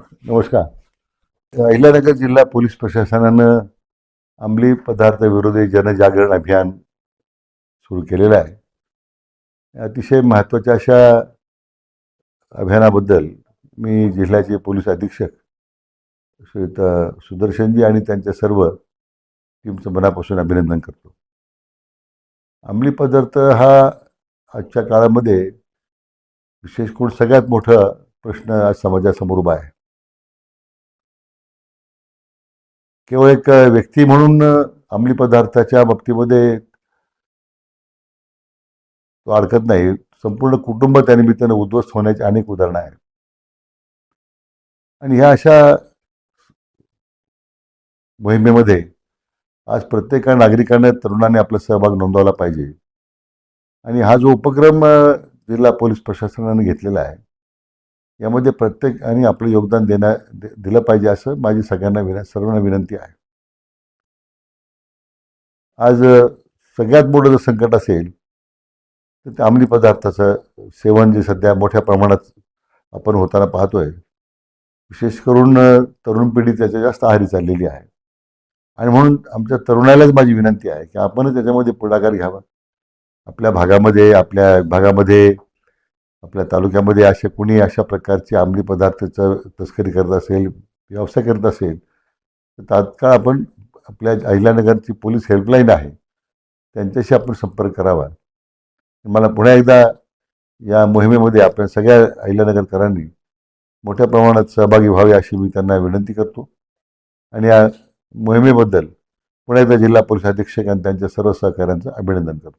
नमस्कार. अहिल्यानगर जिल्हा पोलीस प्रशासनानं अंमली पदार्थ विरोधी जनजागरण अभियान सुरू केलेलं आहे. अतिशय महत्त्वाच्या अशा अभियानाबद्दल मी जिल्ह्याचे पोलीस अधीक्षक श्रीयुत सुदर्शनजी आणि त्यांच्या सर्व टीमचं मनापासून अभिनंदन करतो. अंमली पदार्थ हा आजच्या काळामध्ये विशेष करून सगळ्यात मोठा प्रश्न आज समाजासमोर उभा आहे. केवळ एक व्यक्ती म्हणून अंमली पदार्थाच्या बाबतीमध्ये तो अडकत नाही, संपूर्ण कुटुंब त्या निमित्तानं उद्ध्वस्त होण्याची अनेक उदाहरणं आहेत. आणि ह्या अशा मोहिमेमध्ये आज प्रत्येक नागरिकाने तरुणाने आपला सहभाग नोंदवला पाहिजे. आणि हा जो उपक्रम जिल्हा पोलीस प्रशासनाने घेतलेला आहे, यामध्ये प्रत्येकाने आपलं योगदान दिलं पाहिजे असं माझी सर्वांना विनंती आहे. आज सगळ्यात मोठं जर संकट असेल तर ते अंमली पदार्थाचं सेवन जे सध्या मोठ्या प्रमाणात आपण होताना पाहतोय. विशेष करून तरुण पिढी त्याच्या जास्त आहारी चाललेली आहे. आणि म्हणून आमच्या तरुणालाच माझी विनंती आहे की आपण त्याच्यामध्ये पुढाकार घ्यावा. आपल्या भागामध्ये, आपल्या विभागामध्ये, आपल्या तालुक्यामध्ये कुणी अशा प्रकारचे अंमली पदार्थाचं तस्करी करत असेल, व्यवसाय करत असेल तर तात्काळ आपण आपल्या अहिल्यानगरची पोलीस हेल्पलाईन आहे त्यांच्याशी आपण संपर्क करावा. मला पुन्हा एकदा या मोहिमेमध्ये आपल्या सगळ्या अहिल्यानगरकरांनी मोठ्या प्रमाणात सहभागी व्हावे अशी मी त्यांना विनंती करतो. आणि या मोहिमेबद्दल पुन्हा एकदा जिल्हा पोलीस अधीक्षक आणि त्यांच्या सर्व सहकाऱ्यांचं अभिनंदन करतो.